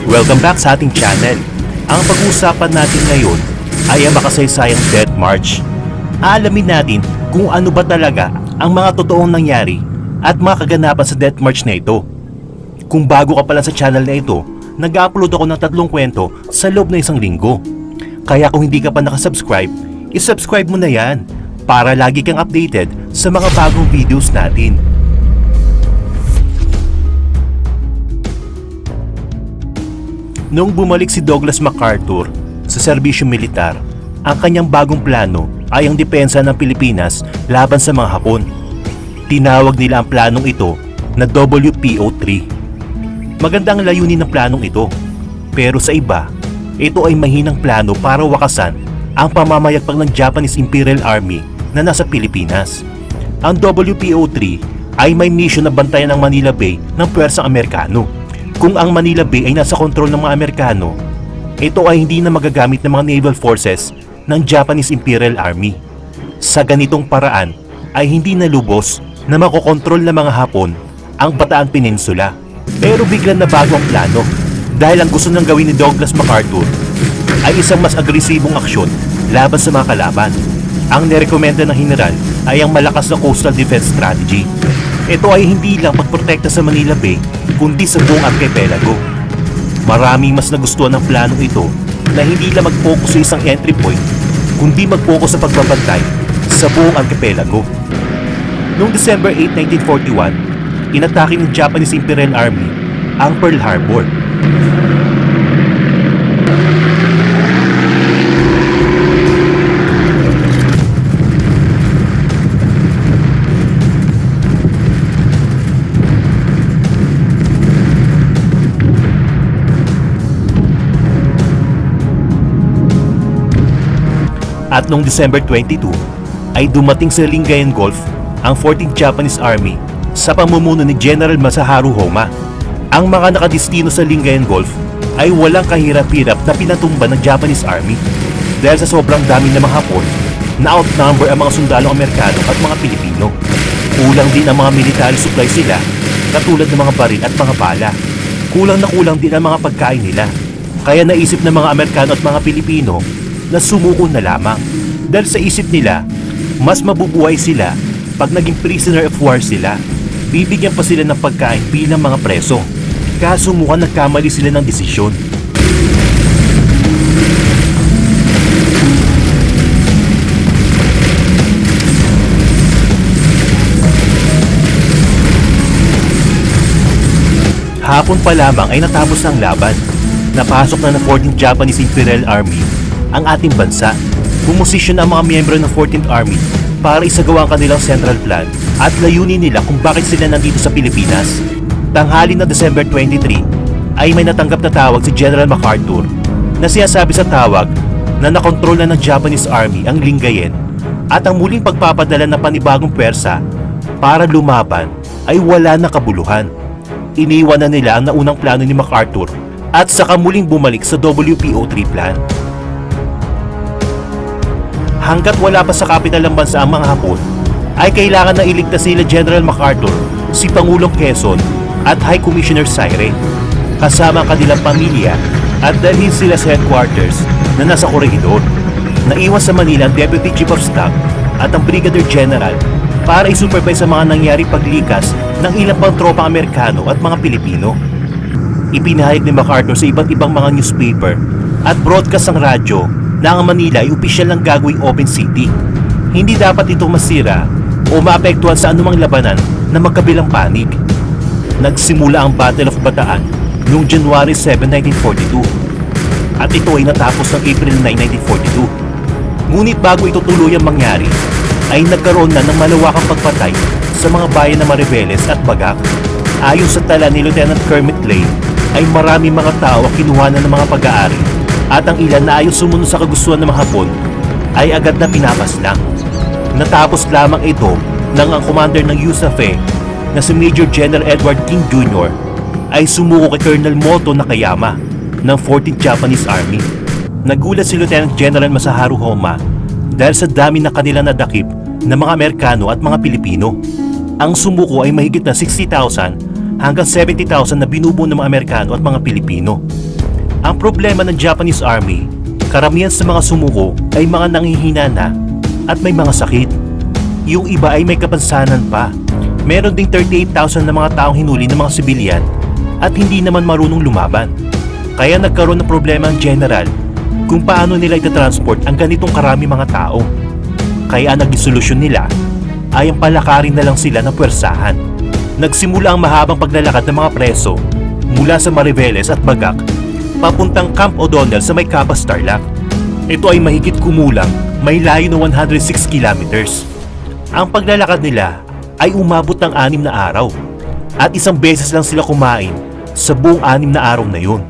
Welcome back sa ating channel. Ang pag-uusapan natin ngayon ay ang makasaysayang Death March. Aalamin natin kung ano ba talaga ang mga totoong nangyari at mga kaganapan sa Death March na ito. Kung bago ka pala sa channel na ito, nag-upload ako ng 3 kwento sa loob ng 1 linggo. Kaya kung hindi ka pa nakasubscribe, isubscribe mo na yan para lagi kang updated sa mga bagong videos natin. Noong bumalik si Douglas MacArthur sa serbisyo militar, ang kanyang bagong plano ay ang depensa ng Pilipinas laban sa mga Hapon. Tinawag nila ang planong ito na WPO3. Maganda ang layunin ng planong ito, pero sa iba, ito ay mahinang plano para wakasan ang pamamayagpag ng Japanese Imperial Army na nasa Pilipinas. Ang WPO3 ay may mission na bantayan ang Manila Bay ng puwersang Amerikano. Kung ang Manila Bay ay nasa kontrol ng mga Amerikano, ito ay hindi na magagamit ng mga naval forces ng Japanese Imperial Army. Sa ganitong paraan ay hindi na lubos na makokontrol ng mga Hapon ang Bataan Peninsula. Pero biglang nabago ang plano dahil ang gusto nang gawin ni Douglas MacArthur ay isang mas agresibong aksyon laban sa mga kalaban. Ang nirekomenda ng general ay ang malakas na coastal defense strategy. Ito ay hindi lang pagprotekta sa Manila Bay kundi sa buong archipelago. Maraming mas nagustuhan ng planong ito na hindi lang mag-focus sa isang entry point kundi mag-focus sa pagbabantay sa buong archipelago. Noong December 8, 1941, inatake ng Japanese Imperial Army ang Pearl Harbor. At noong December 22 ay dumating sa Lingayen Gulf ang 14th Japanese Army sa pamumuno ni General Masaharu Homma. Ang mga nakadistino sa Lingayen Gulf ay walang kahirap-hirap na pinatumba ng Japanese Army dahil sa sobrang dami ng mga Hapon na outnumber ang mga sundalong Amerikano at mga Pilipino. Kulang din ang mga military supply sila katulad ng mga baril at mga bala. Kulang na kulang din ang mga pagkain nila. Kaya naisip ng mga Amerikano at mga Pilipino na sumuko na lamang dahil sa isip nila mas mabubuhay sila pag naging prisoner of war sila. Bibigyan pa sila ng pagkain bilang mga preso. Kaso mukhang nagkamali sila ng desisyon. Hapon pa lamang ay natapos ang laban. Napasok na ng 14th Japanese Imperial Army ang ating bansa. Pumosisyon ang mga miyembro ng 14th Army para isagawa ang kanilang central plan at layunin nila kung bakit sila nandito sa Pilipinas. Tanghali na December 23 ay may natanggap na tawag si General MacArthur na sinasabi sa tawag na nakontrol na ng Japanese Army ang Lingayen at ang muling pagpapadala ng panibagong pwersa para lumaban ay wala na kabuluhan. Iniwan na nila ang naunang plano ni MacArthur at saka muling bumalik sa WPO3 plan. Hanggat wala pa sa kapital ng bansa ang mga Hapon, ay kailangan na iligtas sila General MacArthur, si Pangulong Quezon at High Commissioner Sayre, kasama ang kanilang pamilya at dalhin sila sa headquarters na nasa Corregidor. Naiwan sa Manila ang Deputy Chief of Staff at ang Brigadier General para isupervise sa mga nangyari paglikas ng ilang pang tropang Amerikano at mga Pilipino. Ipinahayag ni MacArthur sa iba't ibang mga newspaper at broadcast ng radyo na ang Manila ay opisyal ng gagawing open city. Hindi dapat ito masira o maapektuhan sa anumang labanan na magkabilang panig. Nagsimula ang Battle of Bataan noong January 7, 1942 at ito ay natapos ng April 9, 1942. Ngunit bago ito tuluyang mangyari ay nagkaroon na ng malawakang pagpatay sa mga bayan na Mariveles at Bagak. Ayon sa tala ni Lieutenant Kermit Lane ay marami mga tao ang kinuha na ng mga pag-aari at ang ilan na ayaw sumunod sa kagustuhan ng mga Hapon ay agad na pinapaslang. Natapos lamang ito nang ang commander ng USAF na si Major General Edward King Jr. ay sumuko kay Colonel Moto Nakayama ng 14th Japanese Army. Nagulat si Lieutenant General Masaharu Homma dahil sa dami na kanila nadakip ng mga Amerikano at mga Pilipino. Ang sumuko ay mahigit na 60,000 hanggang 70,000 na binubuo ng mga Amerikano at mga Pilipino. Ang problema ng Japanese Army, karamihan sa mga sumuko ay mga nanghihina na at may mga sakit. Yung iba ay may kapansanan pa. Meron ding 38,000 na mga taong hinuli ng mga sibilyan at hindi naman marunong lumaban. Kaya nagkaroon ng problema ang general kung paano nila itatransport ang ganitong karami mga tao. Kaya ang naging solusyon nila ay ang palakarin na lang sila ng puwersahan. Nagsimula ang mahabang paglalakad ng mga preso mula sa Mariveles at Bagak papuntang Camp O'Donnell sa may Capas Tarlac. Ito ay mahigit kumulang may layo na 106 kilometers. Ang paglalakad nila ay umabot ng 6 na araw at isang beses lang sila kumain sa buong 6 na araw na yun.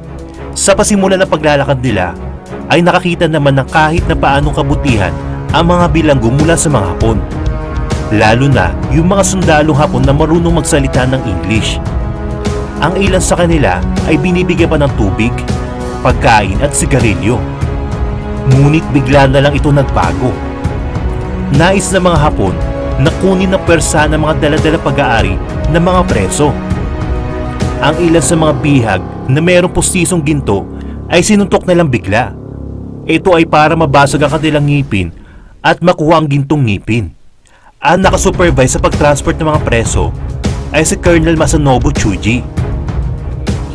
Sa pasimula ng paglalakad nila ay nakakita naman ng kahit na paanong kabutihan ang mga bilanggo mula sa mga Hapon. Lalo na yung mga sundalong Hapon na marunong magsalita ng English. Ang ilan sa kanila ay binibigyan pa ng tubig, pagkain at sigarilyo. Ngunit bigla na lang ito nagbago. Nais ng mga Hapon na kunin ng pwersa ng mga dala-dala pag-aari ng mga preso. Ang ilan sa mga bihag na mayroong postisong ginto ay sinuntok na lang bigla. Ito ay para mabasag ang kanilang ngipin at makuha ang gintong ngipin. Ang nakasupervise sa pag-transport ng mga preso ay si Colonel Masanobu Chuji.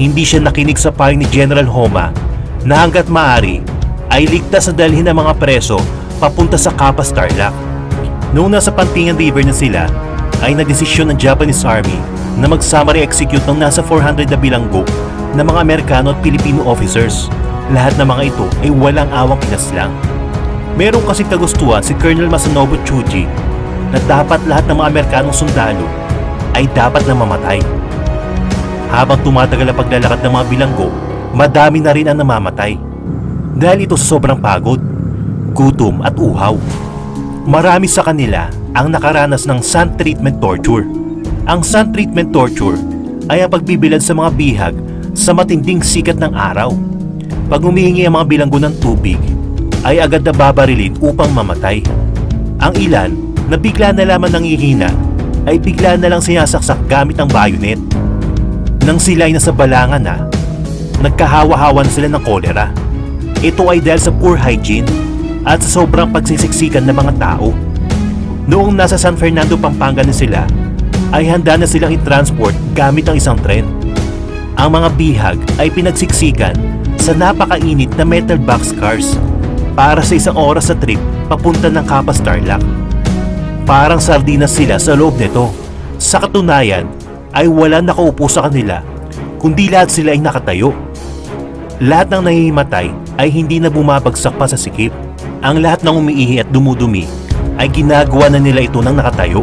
Hindi siya nakinig sa payo ni General Homa na hanggat maaari ay ligtas na dalhin ang mga preso papunta sa Capas Tarlac. Noong nasa Pantingan River na sila, ay nagdesisyon ng Japanese Army na mag-summary execute ng nasa 400 na bilanggo na mga Amerikano at Pilipino officers. Lahat ng mga ito ay walang awang pinaslang. Meron kasing kagustuhan si Colonel Masanobu Chuji na dapat lahat ng mga Amerikanong sundalo ay dapat na mamatay. Habang tumatagal ang paglalakad ng mga bilanggo, madami na rin ang namamatay. Dahil ito sa sobrang pagod, gutom at uhaw. Marami sa kanila ang nakaranas ng sun treatment torture. Ang sun treatment torture ay ang pagbibilad sa mga bihag sa matinding sikat ng araw. Pag humihingi ang mga bilanggo ng tubig, ay agad na babarilin upang mamatay. Ang ilan na bigla na lamang nangihina ay bigla na lang sinasaksak gamit ang bayonet. Nang sila ay nasa balangan na, nagkahawa-hawa na sila ng kolera. Ito ay dahil sa poor hygiene at sa sobrang pagsisiksikan ng mga tao. Noong nasa San Fernando, Pampanga na sila, ay handa na silang i-transport gamit ang isang tren. Ang mga bihag ay pinagsiksikan sa napakainit na metal boxcars para sa isang oras sa trip papunta ng Capas Tarlac. Parang sardinas sila sa loob nito. Sa katunayan ay wala nakaupo sa kanila, kundi lahat sila ay nakatayo. Lahat ng nahihimatay ay hindi na bumabagsak pa sa sikip. Ang lahat ng umiihi at dumudumi ay ginagawa na nila ito ng nakatayo.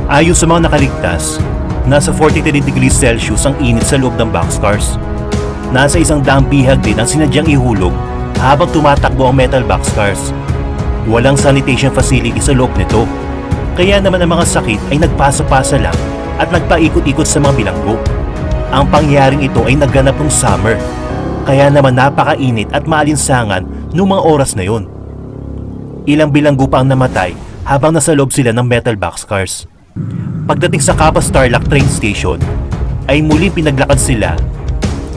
Ayon sa mga nakaligtas, nasa 43 degrees Celsius ang init sa loob ng boxcars. Nasa 100 bihag din ang sinadyang ihulog habang tumatakbo ang metal boxcars. Walang sanitation facility sa loob nito, kaya naman ang mga sakit ay nagpasa-pasa lang at nagpaikot-ikot sa mga bilanggo. Ang pangyaring ito ay nagganap ng summer, kaya naman napakainit at maalinsangan noong mga oras na yon. Ilang bilanggo pa ang namatay habang nasa loob sila ng metal boxcars. Pagdating sa Capas Tarlac train station, ay muling pinaglakad sila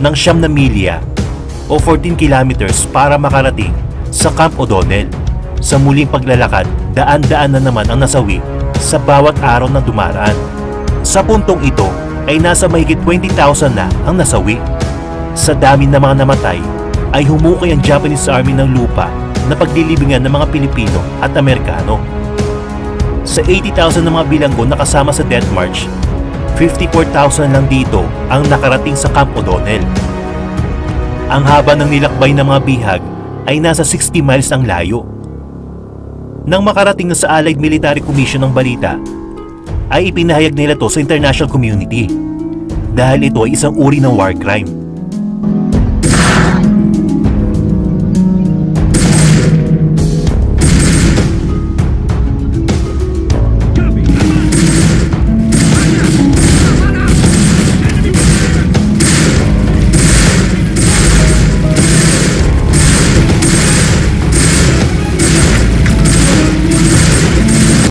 ng 9 na milya o 14 kilometers para makarating sa Camp O'Donnell. Sa muling paglalakad, daan-daan na naman ang nasawi sa bawat araw na dumaraan. Sa puntong ito ay nasa mahigit 20,000 na ang nasawi. Sa dami ng mga namatay ay humukay ang Japanese Army ng lupa na paglilibingan ng mga Pilipino at Amerikano. Sa 80,000 na mga bilanggo na kasama sa Death March, 54,000 lang dito ang nakarating sa Camp O'Donnell. Ang haba ng nilakbay ng mga bihag ay nasa 60 miles ang layo. Nang makarating na sa Allied Military Commission ng balita, ay ipinahayag nila to sa international community dahil ito ay isang uri ng war crime.